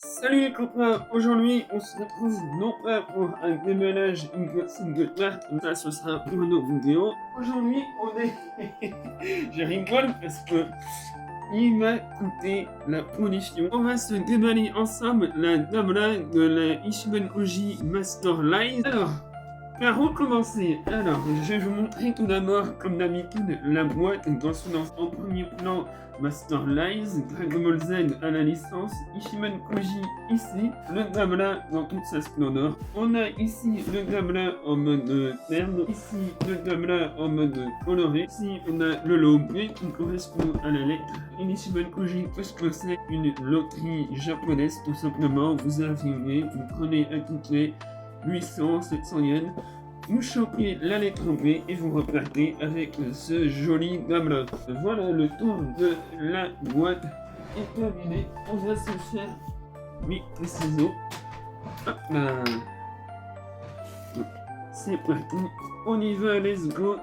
Salut les copains, aujourd'hui on se retrouve non pas pour un déménage unboxing de cartes, ça ce sera pour une autre vidéo. Aujourd'hui on est... Je rigole parce que il m'a coûté la pollution. On va se déballer ensemble la Dabla de la Ichiban Koji Master Line. Alors, par où commencer? Alors, je vais vous montrer tout d'abord, comme d'habitude, la boîte dans son en premier plan. Master Lies, Dragon Ball Z à la licence, Ichiban Koji ici, le Dabla dans toute sa splendeur. On a ici le Dabla en mode terne, ici le Dabla en mode coloré, ici on a le logo qui correspond à la lettre. Et Ichiban Koji, qu'est-ce que c'est? Une loterie japonaise tout simplement, vous arrivez, vous prenez un ticket, 800, 700 yens, vous chopez la lettre B et vous repartez avec ce joli Dabla. Voilà, le tour de la boîte est terminé. On va se faire les ciseaux. Hop là. C'est parti. On y va, let's go.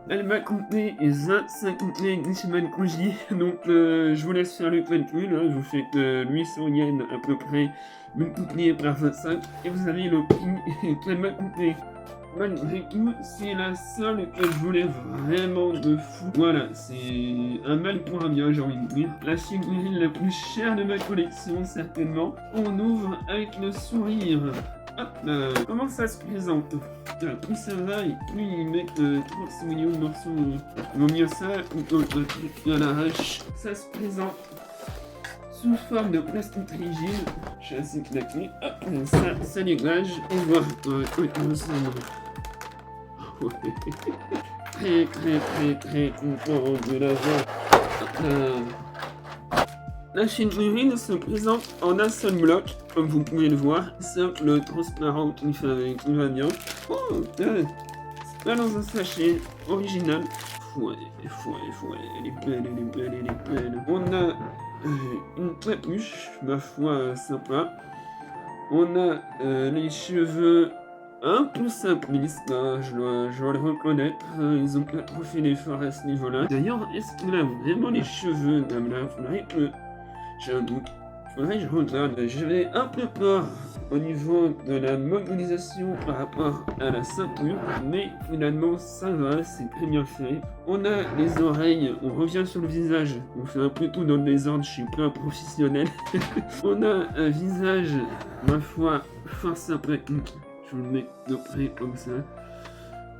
Elle m'a coûté 25 yens Ichiban Koji. Donc je vous laisse faire le calcul. Hein. Vous faites 800 yens à peu près multiplié par 25 et vous avez le prix qu'elle m'a coûté. Malgré tout, c'est la seule que je voulais vraiment de fou. Voilà, c'est un mal pour un bien, j'ai envie de dire. La figurine la plus chère de ma collection, certainement. On ouvre avec le sourire. Hop là. Comment ça se présente? Putain, plus ça va et plus ils mettent 36 millions de morceaux. Ils vont mieux ça ou autre truc à l'arrache. Ça se présente sous forme de plastique rigide. Je suis assez claqué. Hop, ça dégage. Et voilà, très content de l'avoir. La figurine se présente en un seul bloc, comme vous pouvez le voir. Socle transparent qui va bien. Oh, c'est pas dans un sachet original. Elle est belle. On a une capuche, ma foi, sympa. On a les cheveux un peu simplistes, hein, je dois le reconnaître. Ils ont pas trop fait d'efforts à ce niveau-là. D'ailleurs, est-ce qu'il a vraiment les cheveux, dame-là? Faudrait que... J'ai un doute. Faudrait que je regarde. J'avais un peu peur au niveau de la modélisation par rapport à la ceinture, mais finalement ça va, c'est très bien fait. On a les oreilles, on revient sur le visage, on fait un peu tout dans le désordre, je suis pas un professionnel. On a un visage, ma foi, fort sympathique, je vous le mets de près comme ça,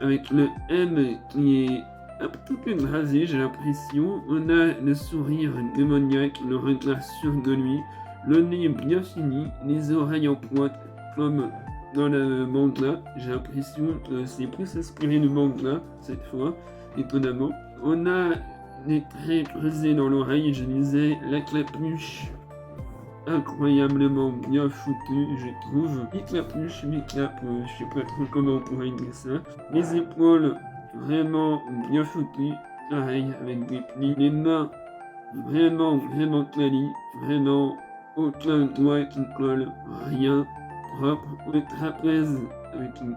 avec le M qui est un petit peu rasé, j'ai l'impression. On a le sourire démoniaque, le regard sûr de lui, le nez bien fini, les oreilles en pointe, comme dans le manga. J'ai l'impression que c'est plus inspiré du manga cette fois, étonnamment. On a des traits creusés dans l'oreille, je disais, la capuche incroyablement bien foutue, je trouve. Les capuches, les capes, je sais pas trop comment on pourrait dire ça. Les épaules, vraiment bien foutues, pareil, avec des plis. Les mains, vraiment quali, vraiment aucun doigt qui colle, rien, propre. Le trapèze, avec une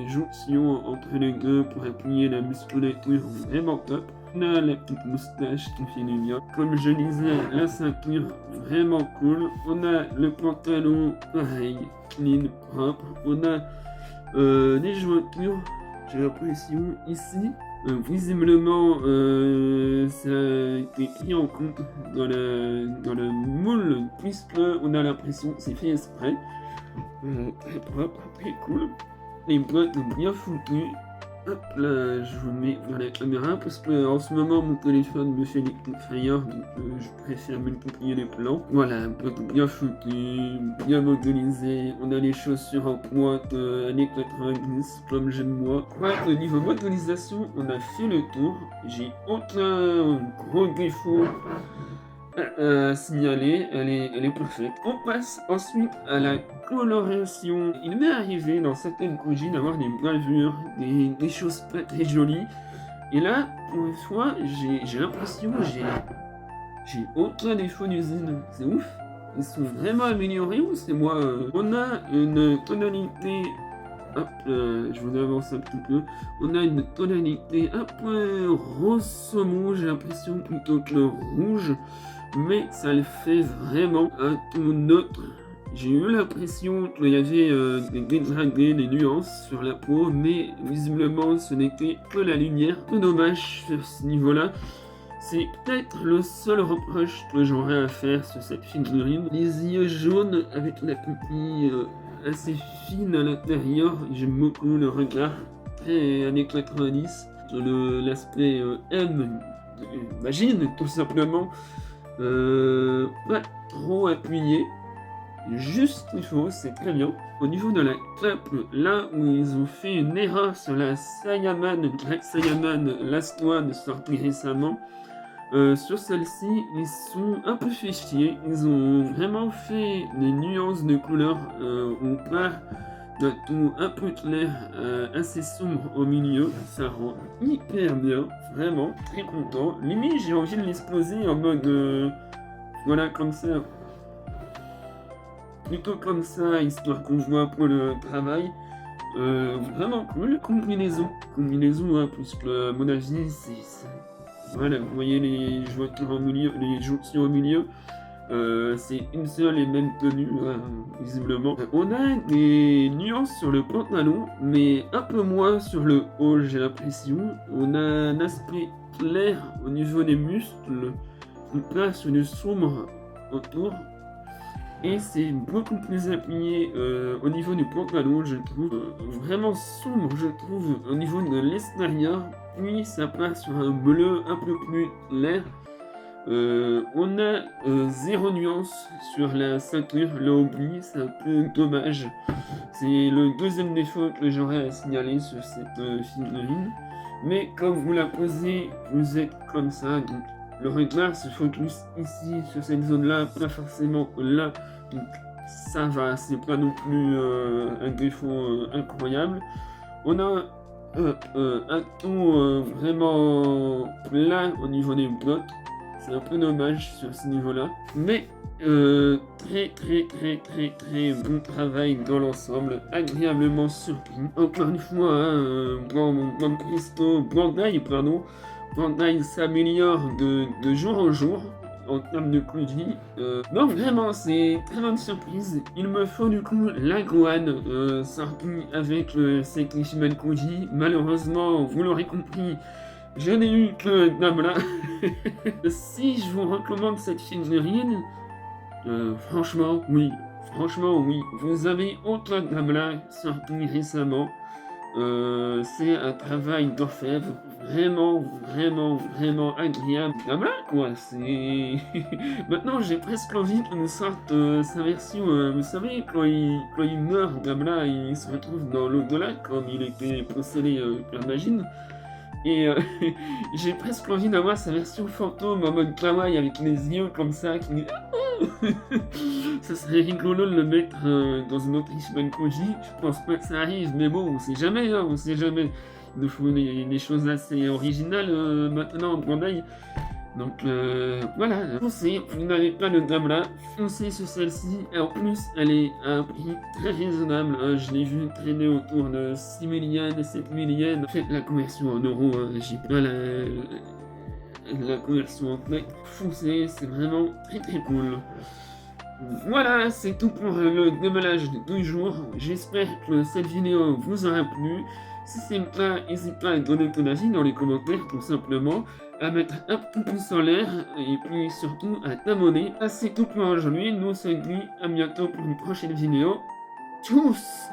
jonction entre les deux pour appuyer la musculature, vraiment top. On a la petite moustache qui fait du bien. Comme je disais, la ceinture, vraiment cool. On a le pantalon, pareil, clean, propre. On a les jointures, j'ai l'impression, ici. Visiblement, ça a été pris en compte dans le moule, puisque on a l'impression que c'est fait exprès. Très propre, très cool. Les boîtes bien foutues. Hop là, je vous mets dans la caméra parce que en ce moment mon téléphone me fait des coups de frayeur, donc je préfère multiplier les plans. Voilà, boîte bien foutue, bien modélisée. On a les chaussures en pointe années 90 comme j'aime moi. Ouais, au niveau modélisation, on a fait le tour. J'ai aucun gros défaut à signaler, elle est parfaite. On passe ensuite à la coloration. Il m'est arrivé dans certaines Koji d'avoir des gravures, des choses pas très jolies. Et là, pour une fois, j'ai l'impression que j'ai aucun défaut d'usine. C'est ouf. Ils sont vraiment améliorés ou c'est moi On a une tonalité... Hop, je vous avance un petit peu. On a une tonalité un peu rose saumon, j'ai l'impression, plutôt que le rouge. Mais ça le fait vraiment un ton neutre J'ai eu l'impression qu'il y avait des dégradés, des nuances sur la peau, mais visiblement ce n'était que la lumière. Peu dommage sur ce niveau-là. C'est peut-être le seul reproche que j'aurais à faire sur cette figurine. Les yeux jaunes avec la pupille assez fine à l'intérieur. J'aime beaucoup le regard très années 90. L'aspect M, imagine tout simplement. Pas trop appuyé. Juste ce qu'il faut, c'est très bien. Au niveau de la cape, là où ils ont fait une erreur sur la Saiyaman, Great Saiyaman Last One sortie récemment, sur celle-ci, ils sont un peu fait chier. Ils ont vraiment fait des nuances de couleurs. On part d'un ton un peu clair, assez sombre au milieu. Ça rend hyper bien, vraiment très content. Limite, j'ai envie de l'exploser en mode, voilà, comme ça. Plutôt comme ça, histoire qu'on voit un peu le travail. Vraiment cool. Combinaison, hein, puisque à mon avis, voilà, vous voyez les jointures au milieu, les jonctions au milieu. C'est une seule et même tenue, visiblement. On a des nuances sur le pantalon, mais un peu moins sur le haut, j'ai l'impression. On a un aspect clair au niveau des muscles, une place de sombre autour. Et c'est beaucoup plus appuyé au niveau du pantalon, je trouve. Vraiment sombre, je trouve, au niveau de l'extérieur. Puis ça passe sur un bleu un peu plus clair. On a zéro nuance sur la ceinture, là oubli, c'est un peu dommage. C'est le deuxième défaut que j'aurais à signaler sur cette figurine. Mais comme vous la posez, vous êtes comme ça, donc le regard se focus ici, sur cette zone-là, pas forcément là. Donc ça va, c'est pas non plus un défaut incroyable. On a un ton vraiment plat au niveau des bottes. C'est un peu dommage sur ce niveau-là. Mais très bon travail dans l'ensemble. Agréablement surpris. Encore une fois, hein, Bandai s'améliore de jour en jour en termes de Koji. Non, vraiment, c'est très bonne surprise. Il me faut du coup la Gohan sortie avec le Sekishiman Koji. Malheureusement, vous l'aurez compris, je n'ai eu que Namla. Si je vous recommande cette figurine, franchement, oui. Vous avez autre Namla sorti récemment. C'est un travail d'orfèvre vraiment agréable. Namla, quoi, c'est... Maintenant, j'ai presque envie qu'on nous sorte sa version... vous savez, quand il meurt, Namla, il se retrouve dans l'au-delà, comme il était possédé par Majin. Et j'ai presque envie d'avoir sa version fantôme en mode kawaii avec les yeux comme ça qui... Ça serait rigolo de le mettre dans une autre Ishman Koji. Je pense pas que ça arrive, mais bon, on sait jamais, hein, on sait jamais. Il nous faut des choses assez originales maintenant en Bandai. Donc voilà, foncez, vous n'avez pas de dame là, foncez sur celle-ci, et en plus elle est à un prix très raisonnable, hein. Je l'ai vu traîner autour de 6 000 yens, 7 000 yens, faites la conversion en euros, hein. J'ai pas la conversion en net, foncez, c'est vraiment très cool. Voilà, c'est tout pour le démêlage de 2 jours, j'espère que cette vidéo vous aura plu. Si c'est le cas, n'hésite pas à donner ton avis dans les commentaires, tout simplement, à mettre un petit pouce en l'air, et puis surtout à t'abonner. C'est tout pour aujourd'hui, nous on se dit à bientôt pour une prochaine vidéo. Tchuss!